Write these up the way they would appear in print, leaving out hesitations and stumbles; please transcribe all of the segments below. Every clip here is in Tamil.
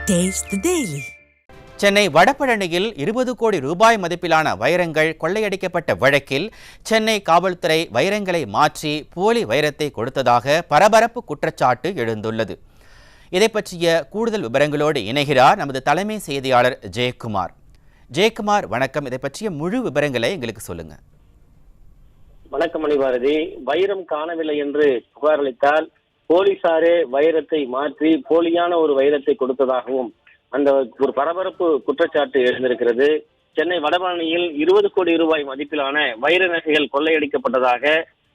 Taste the Daily. சென்னை வடபழனியில் 20 கோடி ரூபாய் மதிப்பிலான வைரங்கள் கொள்ளையடிக்கப்பட்ட வழக்கில் சென்னை காவல்துறை வைரங்களை மாற்றி போலி வைரத்தை கொடுத்ததாக பரபரப்பு குற்றச்சாட்டு எழுந்துள்ளது. இதை பற்றிய கூடுதல் விவரங்களோடு இணைகிறார் நமது தலைமை செய்தியாளர் ஜெயக்குமார். ஜெயக்குமார், வணக்கம். இதை பற்றிய முழு விவரங்களை எங்களுக்கு சொல்லுங்க. வணக்கம் மணிபாரதி. வைரம் காணவில்லை என்று புகார் அளித்தால் போலீசாரே வைரத்தை மாற்றி போலியான ஒரு வைரத்தை கொடுத்ததாகவும் அந்த ஒரு பரபரப்பு குற்றச்சாட்டு எழுந்திருக்கிறது. சென்னை வடபழனியில் 20 கோடி ரூபாய் மதிப்பிலான வைர நகைகள் கொள்ளையடிக்கப்பட்டதாக,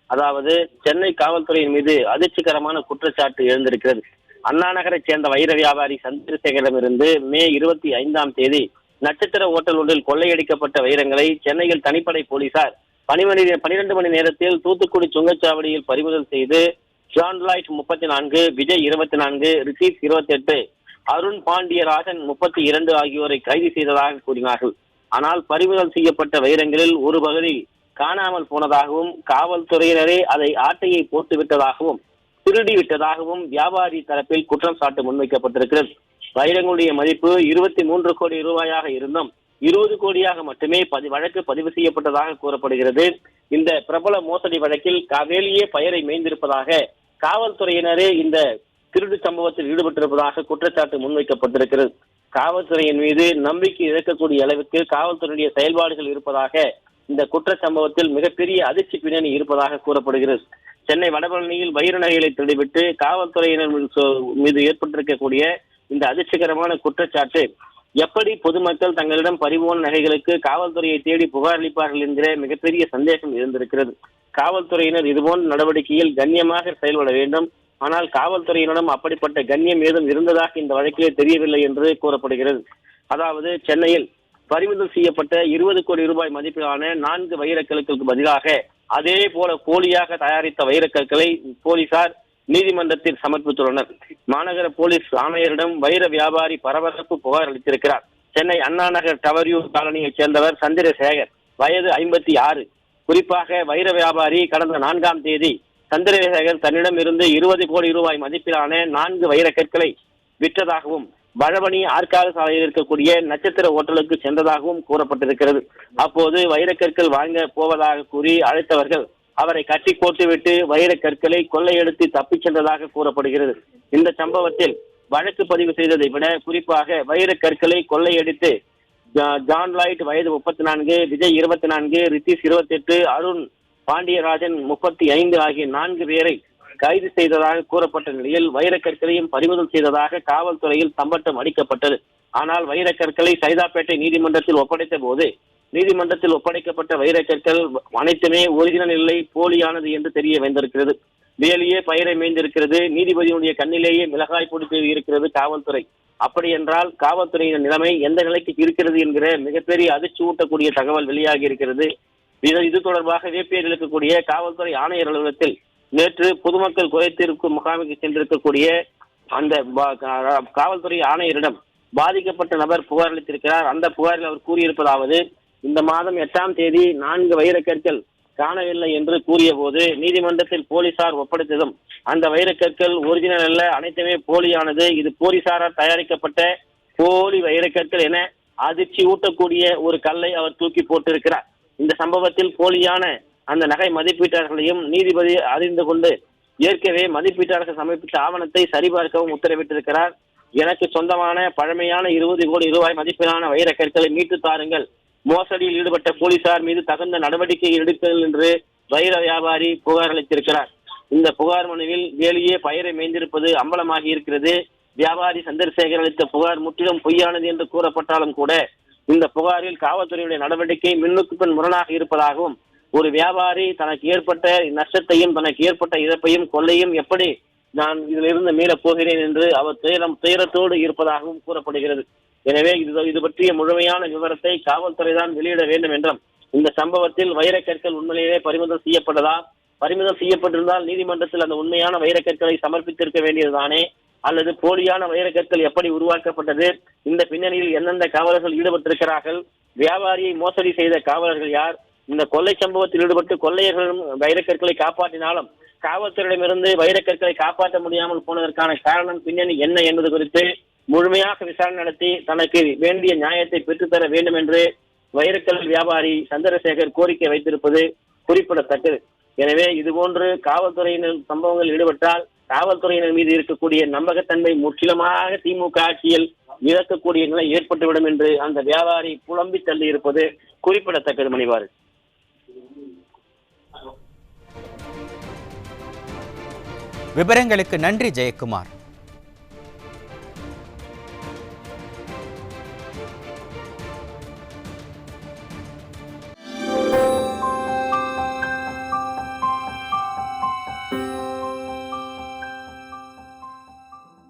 அதாவது சென்னை காவல்துறையின் மீது அதிர்ச்சிகரமான குற்றச்சாட்டு எழுந்திருக்கிறது. அண்ணா நகரைச் சேர்ந்த வைர வியாபாரி சந்திரசேகரிடமிருந்து மே 25ஆம் தேதி நட்சத்திர ஓட்டல் ஒன்றில் கொள்ளையடிக்கப்பட்ட வைரங்களை சென்னையில் தனிப்படை போலீசார் 12 மணி நேரத்தில் தூத்துக்குடி சுங்கச்சாவடியில் பறிமுதல் செய்து ஜான்லாய்ட் 34, விஜய் 24, ரிஷீஷ் 28, அருண் பாண்டியராஜன் 32 ஆகியோரை கைது செய்ததாக கூறினார்கள். ஆனால் பறிமுதல் செய்யப்பட்ட வைரங்களில் ஒரு பகுதி காணாமல் போனதாகவும், காவல்துறையினரே அதை ஆட்டையை போட்டு விட்டதாகவும், திருடி விட்டதாகவும் வியாபாரி தரப்பில் குற்றம் சாட்டு முன்வைக்கப்பட்டிருக்கிறது. வைரங்களுடைய மதிப்பு 23 கோடி ரூபாயாக இருந்தும் 20 கோடியாக மட்டுமே வழக்கு பதிவு செய்யப்பட்டதாக கூறப்படுகிறது. இந்த பிரபல மோசடி வழக்கில் வேலியே பெயரை மேய்ந்திருப்பதாக காவல்துறையினரே இந்த திருடு சம்பவத்தில் ஈடுபட்டிருப்பதாக குற்றச்சாட்டு முன்வைக்கப்பட்டிருக்கிறது. காவல்துறையின் மீது நம்பிக்கை இழக்கக்கூடிய அளவுக்கு காவல்துறையுடைய செயல்பாடுகள் இருப்பதாக இந்த குற்ற சம்பவத்தில் மிகப்பெரிய அதிர்ச்சி பின்னணி இருப்பதாக கூறப்படுகிறது. சென்னை வடபழனியில் வைர நகைகளை திருடிவிட்டு காவல்துறையினர் மீது ஏற்பட்டிருக்கக்கூடிய இந்த அதிர்ச்சிகரமான குற்றச்சாட்டு எப்படி பொதுமக்கள் தங்களிடம் பறிபோன நகைகளுக்கு காவல்துறையை தேடி புகார் அளிப்பார்கள் என்கிற மிகப்பெரிய சந்தேகம் இருந்திருக்கிறது. காவல்துறையினர் இதுபோன்ற நடவடிக்கையில் கண்ணியமாக செயல்பட வேண்டும். ஆனால் காவல்துறையினரிடம் அப்படிப்பட்ட கண்ணியம் ஏதும் இருந்ததாக இந்த வழக்கிலே தெரியவில்லை என்று கூறப்படுகிறது. அதாவது சென்னையில் பறிமுதல் செய்யப்பட்ட 20 கோடி ரூபாய் மதிப்பிலான 4 வைரக்கற்களுக்கு பதிலாக அதே போல போலியாக தயாரித்த வைரக்கற்களை போலீசார் நீதிமன்றத்தில் சமர்ப்பித்துள்ளனர். மாநகர போலீஸ் ஆணையரிடம் வைர வியாபாரி பரபரப்பு புகார் அளித்திருக்கிறார். சென்னை அண்ணா நகர் டவர்யூ காலனியைச் சேர்ந்தவர் சந்திரசேகர், வயது 56. குறிப்பாக வைர வியாபாரி கடந்த 4ஆம் தேதி சந்திரசேகர் தன்னிடம் இருந்து 20 கோடி ரூபாய் மதிப்பிலான 4 வைரக்கற்களை விற்றதாகவும் வடபழனி ஆற்காடு சாலையில் இருக்கக்கூடிய நட்சத்திர ஓட்டலுக்கு சென்றதாகவும் கூறப்பட்டிருக்கிறது. அப்போது வைரக்கற்கள் வாங்க போவதாக கூறி அழைத்தவர்கள் அவரை கட்டி போட்டுவிட்டு வைரக்கற்களை கொள்ளையெடுத்து தப்பிச் சென்றதாக கூறப்படுகிறது. இந்த சம்பவத்தில் வழக்கு பதிவு செய்ததை விட குறிப்பாக வைரக்கற்களை கொள்ளையடித்து ஜான்லாய்ட் வயது 34, விஜய் 24, ரிஷீஷ் 28, அருண் பாண்டியராஜன் 35 ஆகிய 4 பேரை கைது செய்ததாக கூறப்பட்ட நிலையில் வைரக்கற்களையும் பறிமுதல் செய்ததாக காவல்துறையில் சம்பட்டம் அளிக்கப்பட்டது. ஆனால் வைரக்கற்களை சைதாப்பேட்டை நீதிமன்றத்தில் ஒப்படைத்த போது நீதிமன்றத்தில் ஒப்படைக்கப்பட்ட வைரக்கற்கள் அனைத்துமே ஒரிஜினல் இல்லை, போலியானது என்று தெரிய வந்திருக்கிறது. வேலியே பெயரை மேய்ந்திருக்கிறது. நீதிபதியுடைய கண்ணிலேயே மிளகாய் பொடி இருக்கிறது காவல்துறை. அப்படி என்றால் காவல்துறையின் நிலைமை எந்த நிலைக்கு இருக்கிறது என்கிற மிகப்பெரிய அதிர்ச்சி ஊட்டக்கூடிய தகவல் வெளியாகி இருக்கிறது. இது தொடர்பாக வேப்பேரில் இருக்கக்கூடிய காவல்துறை ஆணையர் அலுவலகத்தில் நேற்று பொதுமக்கள் குறைதீர்ப்பு முகாமுக்கு சென்றிருக்கக்கூடிய அந்த காவல்துறை ஆணையரிடம் பாதிக்கப்பட்ட நபர் புகார் அளித்திருக்கிறார். அந்த புகாரில் அவர் கூறியிருப்பதாவது, இந்த மாதம் 8ஆம் தேதி 4 வைரக்கற்கள் காணவில்லை என்று கூறிய போது நீதிமன்றத்தில் போலீசார் ஒப்படைத்ததும் அந்த வைரக்கற்கள் ஒரிஜினல் அல்ல, அனைத்துமே போலியானது, இது போலீசாரால் தயாரிக்கப்பட்ட போலி வைரக்கற்கள் என அதிர்ச்சி ஊட்டக்கூடிய ஒரு கல்லை அவர் தூக்கி போட்டிருக்கிறார். இந்த சம்பவத்தில் போலியான அந்த நகை மதிப்பீட்டாளர்களையும் நீதிபதி அறிந்து கொண்டு ஏற்கனவே மதிப்பீட்டாளர்கள் சமர்ப்பித்த ஆவணத்தை சரிபார்க்கவும் உத்தரவிட்டிருக்கிறார். எனக்கு சொந்தமான பழமையான 20 கோடி ரூபாய் மதிப்பிலான வைரக்கற்களை மீட்டு தாருங்கள், மோசடியில் ஈடுபட்ட போலீசார் மீது தகுந்த நடவடிக்கை எடுங்கள் என்று வைர வியாபாரி புகார் அளித்திருக்கிறார். இந்த புகார் மனுவில் வேலியே பெயரை மேய்ந்திருப்பது அம்பலமாகி இருக்கிறது. வியாபாரி சந்திரசேகர் அளித்த புகார் முற்றிலும் பொய்யானது என்று கூறப்பட்டாலும் கூட இந்த புகாரில் காவல்துறையுடைய நடவடிக்கை மின்னுக்கு பின் முரணாக இருப்பதாகவும், ஒரு வியாபாரி தனக்கு ஏற்பட்ட நஷ்டத்தையும் தனக்கு ஏற்பட்ட இழப்பையும் கொள்ளையும் எப்படி நான் இதிலிருந்து மீளப் போகிறேன் என்று அவர் துயரத்தோடு இருப்பதாகவும் கூறப்படுகிறது. எனவே இது பற்றிய முழுமையான விவரத்தை காவல்துறை தான் வெளியிட வேண்டும் என்றும், இந்த சம்பவத்தில் வைரக்கற்கள் உண்மையிலேயே பறிமுதல் செய்யப்பட்டதா, பறிமுதல் செய்யப்பட்டிருந்தால் நீதிமன்றத்தில் அந்த உண்மையான வைரக்கற்களை சமர்ப்பித்திருக்க வேண்டியதுதானே, அல்லது போலியான வைரக்கற்கள் எப்படி உருவாக்கப்பட்டது, இந்த பின்னணியில் எந்தெந்த காவலர்கள் ஈடுபட்டிருக்கிறார்கள், வியாபாரியை மோசடி செய்த காவலர்கள் யார், இந்த கொள்ளை சம்பவத்தில் ஈடுபட்டு கொள்ளையர்களும் வைரக்கற்களை காப்பாற்றினாலும் காவல்துறையிடமிருந்து வைரக்கற்களை காப்பாற்ற முடியாமல் போனதற்கான காரணம் பின்னணி என்ன என்பது குறித்து முழுமையாக விசாரணை நடத்தி தனக்கு வேண்டிய நியாயத்தை பெற்றுத்தர வேண்டும் என்று வைரக்கல் வியாபாரி சந்திரசேகர் கோரிக்கை வைத்திருப்பது குறிப்பிடத்தக்கது. எனவே இதுபோன்று காவல்துறையினர் சம்பவங்கள் ஈடுபட்டால் காவல்துறையினர் மீது இருக்கக்கூடிய நம்பகத்தன்மை முற்றிலுமாக திமுக ஆட்சியில் இழக்கக்கூடிய நிலை ஏற்பட்டுவிடும் என்று அந்த வியாபாரி புலம்பி தள்ளி இருப்பது குறிப்பிடத்தக்கது. மணிவாறு விவரங்களுக்கு நன்றி ஜெயக்குமார்.